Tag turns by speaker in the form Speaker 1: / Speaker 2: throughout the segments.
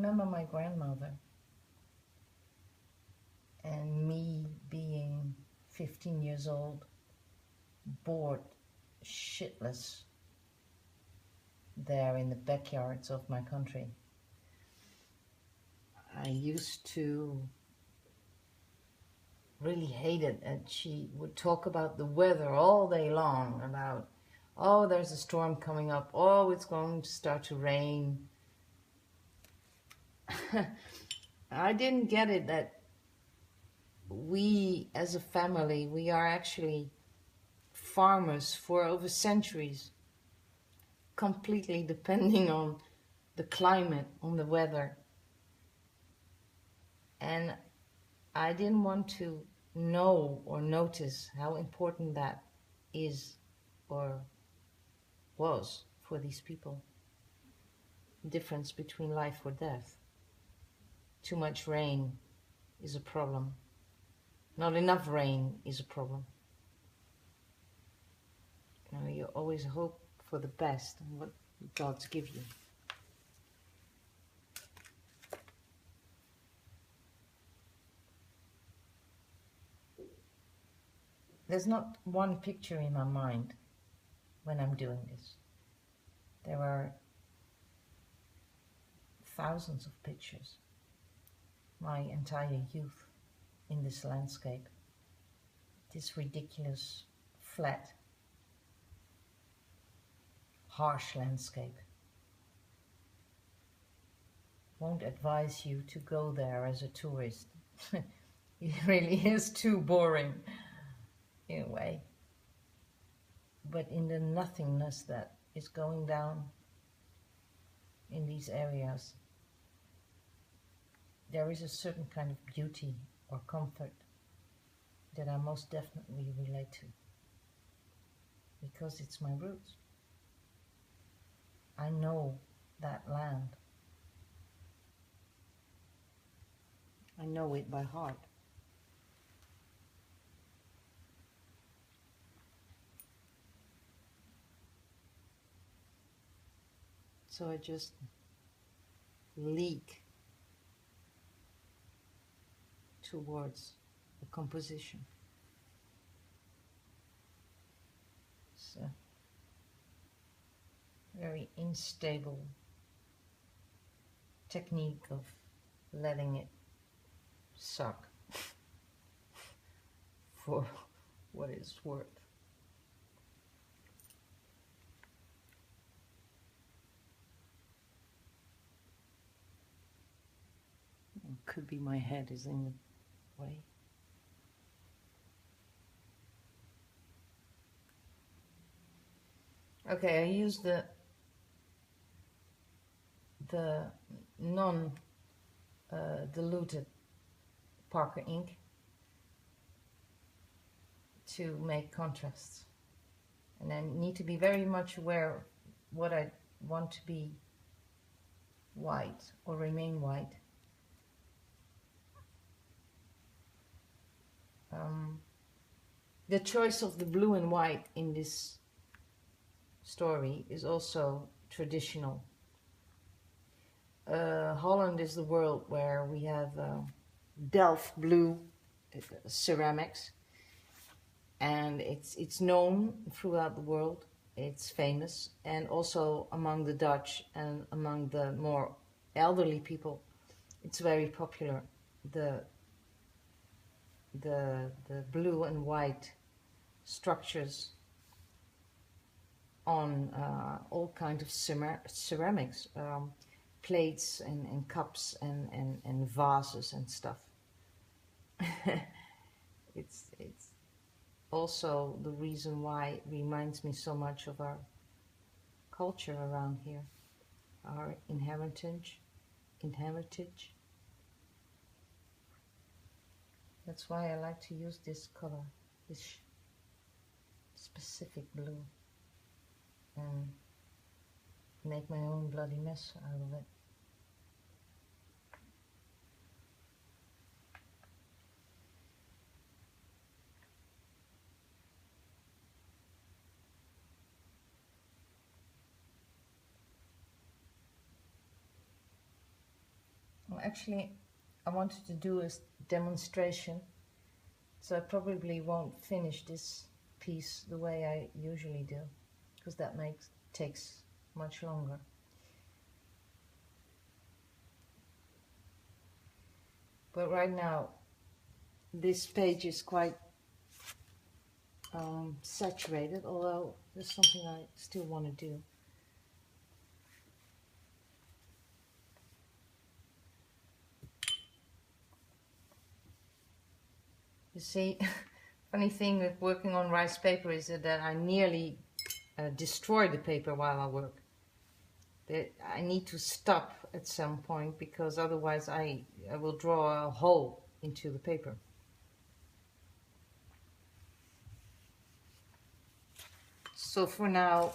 Speaker 1: remember my grandmother and me being 15 years old, bored shitless there in the backyards of my country. I used to really hate it, and she would talk about the weather all day long, about, oh, there's a storm coming up, oh, it's going to start to rain. I didn't get it that we as a family, we are actually farmers for over centuries, completely depending on the climate, on the weather. And I didn't want to know or notice how important that is or was for these people. The difference between life or death. Too much rain is a problem. Not enough rain is a problem. You know, you always hope for the best and what God's give you. There's not one picture in my mind when I'm doing this. There are thousands of pictures. My entire youth in this landscape. This ridiculous, flat, harsh landscape. Won't advise you to go there as a tourist. It really is too boring in a way. But in the nothingness that is going down in these areas, there is a certain kind of beauty or comfort that I most definitely relate to, because it's my roots. I know that land. I know it by heart. So I just leak towards the composition. It's a very unstable technique of letting it suck for what it's worth. It could be my head is in the way. Okay, I use the non diluted Parker ink to make contrasts, and I need to be very much aware of what I want to be white or remain white. The choice of the blue and white in this story is also traditional. Holland is the world where we have Delft blue ceramics, and it's known throughout the world. It's famous, and also among the Dutch and among the more elderly people, it's very popular. The blue and white structures on all kinds of ceramics, plates and cups and vases and stuff. It's also the reason why it reminds me so much of our culture around here, our inheritage. That's why I like to use this color, this specific blue, and make my own bloody mess out of it. Actually, I wanted to do a demonstration, so I probably won't finish this piece the way I usually do, because that takes much longer. But right now, this page is quite saturated, although there's something I still want to do. You see, funny thing with working on rice paper is that I nearly destroy the paper while I work. I need to stop at some point, because otherwise I will draw a hole into the paper. So for now,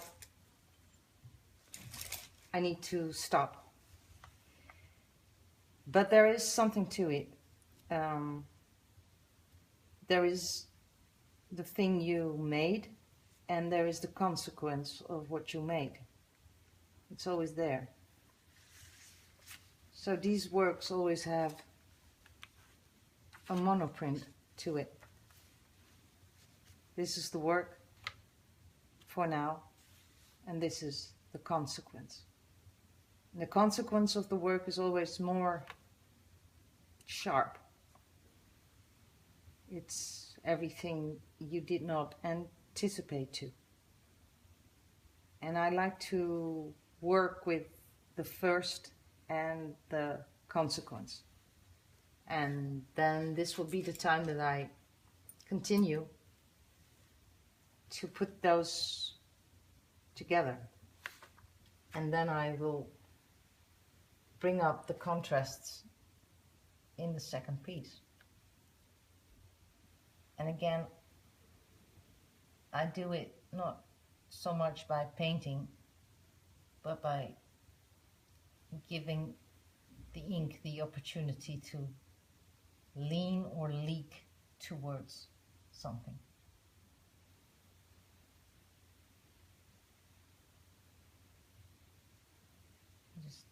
Speaker 1: I need to stop. But there is something to it. There is the thing you made, and there is the consequence of what you made. It's always there. So these works always have a monoprint to it. This is the work for now, and this is the consequence. And the consequence of the work is always more sharp. It's everything you did not anticipate to. And I like to work with the first and the consequence. And then this will be the time that I continue to put those together. And then I will bring up the contrasts in the second piece. And again, I do it not so much by painting, but by giving the ink the opportunity to lean or leak towards something. Just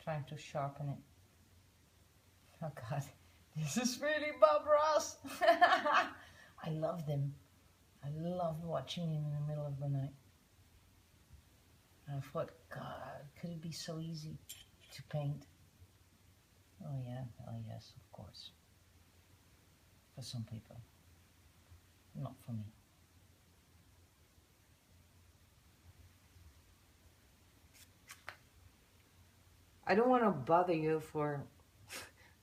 Speaker 1: trying to sharpen it. Oh God, this is really Bob Ross. I love them. I love watching him in the middle of the night. And I thought, God, could it be so easy to paint? Oh yeah, oh yes, of course. For some people. Not for me. I don't want to bother you for a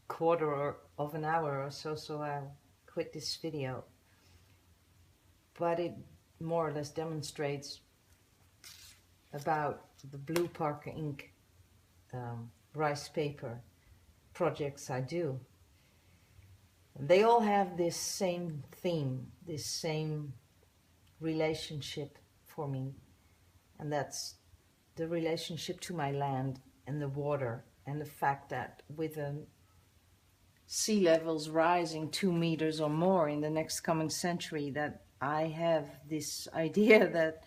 Speaker 1: quarter of an hour or so, so I'll quit this video. But it more or less demonstrates about the blue Parker ink rice paper projects I do. They all have this same theme, this same relationship for me, and that's the relationship to my land and the water, and the fact that with sea levels rising 2 meters or more in the next coming century, that I have this idea that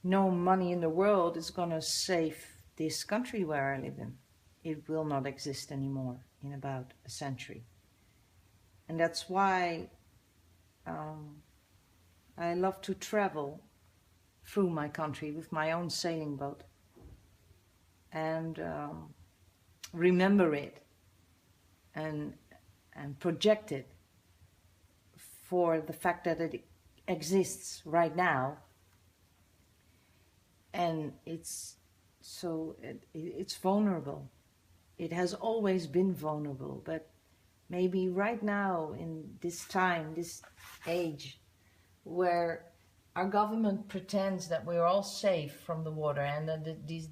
Speaker 1: no money in the world is going to save this country where I live in. It will not exist anymore in about a century. And that's why I love to travel through my country with my own sailing boat and remember it and project it for the fact that it exists right now. And it's vulnerable. It has always been vulnerable, but maybe right now in this time, this age, where our government pretends that we're all safe from the water, and that these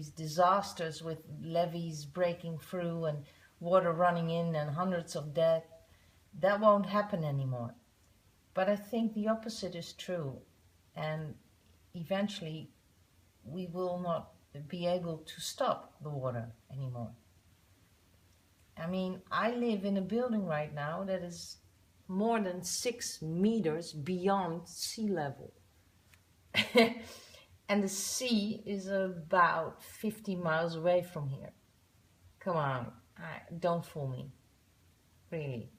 Speaker 1: disasters with levees breaking through and water running in and hundreds of dead, that won't happen anymore. But I think the opposite is true, and eventually we will not be able to stop the water anymore. I mean, I live in a building right now that is more than 6 meters beyond sea level. And the sea is about 50 miles away from here. Come on, Don't fool me, really.